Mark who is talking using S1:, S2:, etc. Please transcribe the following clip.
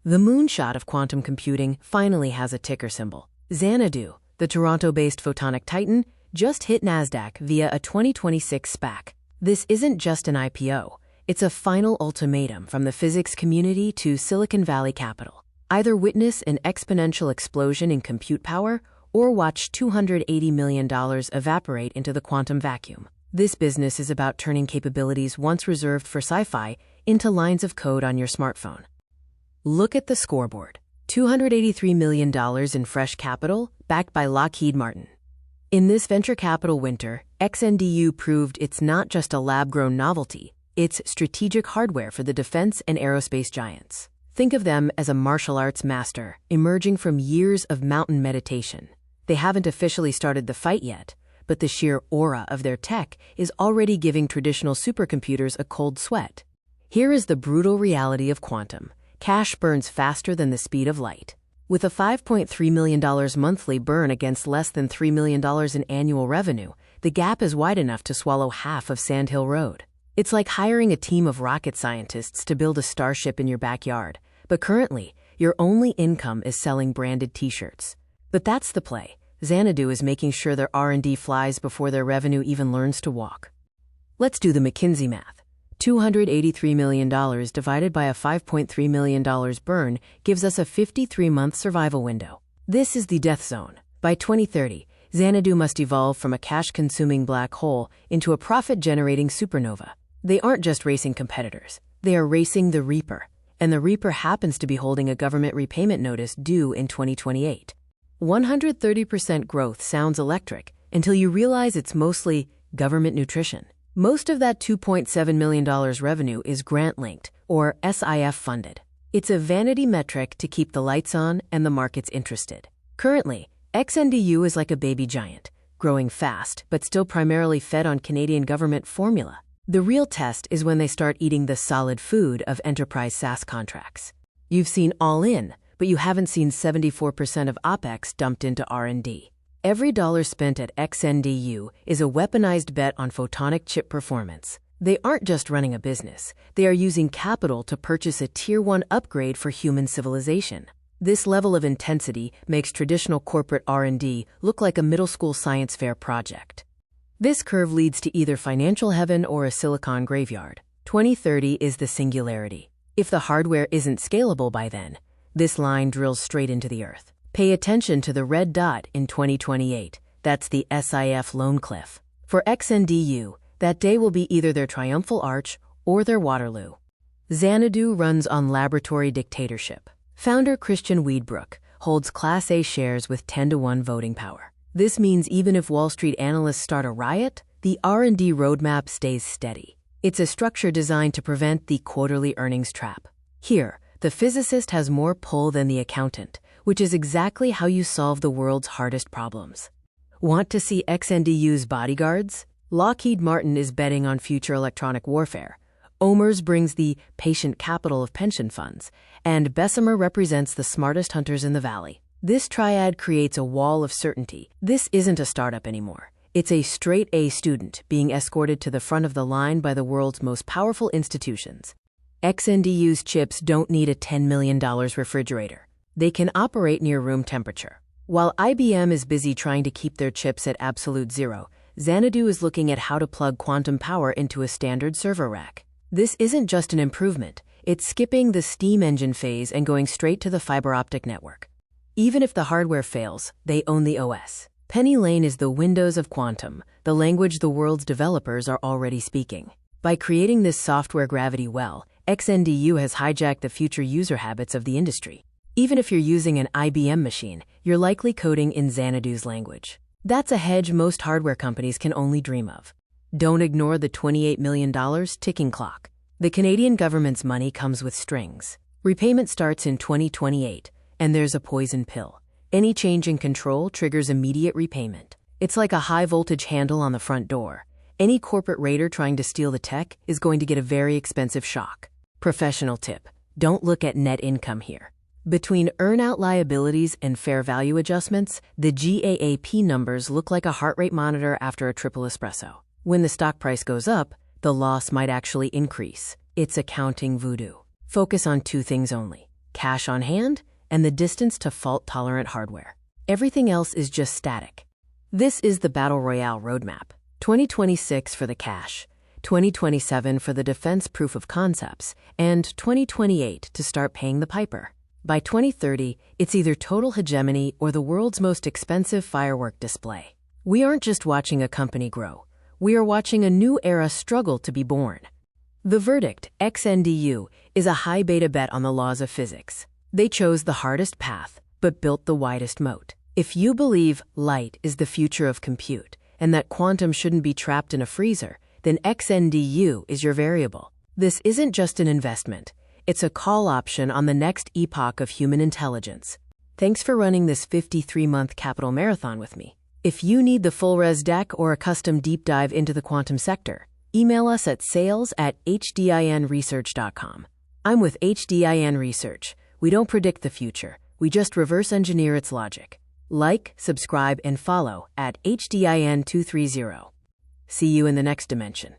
S1: The moonshot of quantum computing finally has a ticker symbol. Xanadu, the Toronto-based photonic titan, just hit Nasdaq via a 2026 SPAC. This isn't just an IPO. It's a final ultimatum from the physics community to Silicon Valley capital. Either witness an exponential explosion in compute power or watch $280 million evaporate into the quantum vacuum. This business is about turning capabilities once reserved for sci-fi into lines of code on your smartphone. Look at the scoreboard. $283 million in fresh capital, backed by Lockheed Martin. In this venture capital winter, XNDU proved it's not just a lab-grown novelty, it's strategic hardware for the defense and aerospace giants. Think of them as a martial arts master, emerging from years of mountain meditation. They haven't officially started the fight yet, but the sheer aura of their tech is already giving traditional supercomputers a cold sweat. Here is the brutal reality of quantum. Cash burns faster than the speed of light. With a $5.3 million monthly burn against less than $3 million in annual revenue, the gap is wide enough to swallow half of Sand Hill Road. It's like hiring a team of rocket scientists to build a starship in your backyard, but currently, your only income is selling branded t-shirts. But that's the play. Xanadu is making sure their R&D flies before their revenue even learns to walk. Let's do the McKinsey math. $283 million divided by a $5.3 million burn gives us a 53-month survival window. This is the death zone. By 2030, Xanadu must evolve from a cash-consuming black hole into a profit-generating supernova. They aren't just racing competitors. They are racing the Reaper. And the Reaper happens to be holding a government repayment notice due in 2028. 130% growth sounds electric until you realize it's mostly government nutrition. Most of that $2.7 million revenue is grant-linked, or SIF funded. It's a vanity metric to keep the lights on and the markets interested. Currently, XNDU is like a baby giant, growing fast, but still primarily fed on Canadian government formula. The real test is when they start eating the solid food of enterprise SaaS contracts. You've seen all in, but you haven't seen 74% of OpEx dumped into R&D. Every dollar spent at XNDU is a weaponized bet on photonic chip performance. They aren't just running a business. They are using capital to purchase a Tier 1 upgrade for human civilization. This level of intensity makes traditional corporate R&D look like a middle school science fair project. This curve leads to either financial heaven or a silicon graveyard. 2030 is the singularity. If the hardware isn't scalable by then, this line drills straight into the earth. Pay attention to the red dot in 2028. That's the SIF loan cliff. For XNDU, that day will be either their triumphal arch or their Waterloo. Xanadu runs on laboratory dictatorship. Founder Christian Wiedbrook holds Class A shares with 10-to-1 voting power. This means even if Wall Street analysts start a riot, the R&D roadmap stays steady. It's a structure designed to prevent the quarterly earnings trap. Here, the physicist has more pull than the accountant, which is exactly how you solve the world's hardest problems. Want to see XNDU's bodyguards? Lockheed Martin is betting on future electronic warfare. Omers brings the patient capital of pension funds, and Bessemer represents the smartest hunters in the valley. This triad creates a wall of certainty. This isn't a startup anymore. It's a straight A student being escorted to the front of the line by the world's most powerful institutions. XNDU's chips don't need a $10 million refrigerator. They can operate near room temperature. While IBM is busy trying to keep their chips at absolute zero, Xanadu is looking at how to plug quantum power into a standard server rack. This isn't just an improvement. It's skipping the steam engine phase and going straight to the fiber optic network. Even if the hardware fails, they own the OS. PennyLane is the Windows of quantum, the language the world's developers are already speaking. By creating this software gravity well, XNDU has hijacked the future user habits of the industry. Even if you're using an IBM machine, you're likely coding in Xanadu's language. That's a hedge most hardware companies can only dream of. Don't ignore the $28 million ticking clock. The Canadian government's money comes with strings. Repayment starts in 2028, and there's a poison pill. Any change in control triggers immediate repayment. It's like a high-voltage handle on the front door. Any corporate raider trying to steal the tech is going to get a very expensive shock. Professional tip: don't look at net income here. Between earn-out liabilities and fair value adjustments, the GAAP numbers look like a heart rate monitor after a triple espresso. When the stock price goes up, the loss might actually increase. It's accounting voodoo. Focus on two things only: cash on hand, and the distance to fault-tolerant hardware. Everything else is just static. This is the Battle Royale roadmap. 2026 for the cash, 2027 for the defense proof of concepts, and 2028 to start paying the piper. By 2030, it's either total hegemony or the world's most expensive firework display. We aren't just watching a company grow. We are watching a new era struggle to be born. The verdict, XNDU, is a high beta bet on the laws of physics. They chose the hardest path, but built the widest moat. If you believe light is the future of compute and that quantum shouldn't be trapped in a freezer, then XNDU is your variable. This isn't just an investment. It's a call option on the next epoch of human intelligence. Thanks for running this 53-month capital marathon with me. If you need the full-res deck or a custom deep dive into the quantum sector, email us at sales@HDINresearch.com. I'm with HDIN Research. We don't predict the future. We just reverse engineer its logic. Like, subscribe, and follow at HDIN230. See you in the next dimension.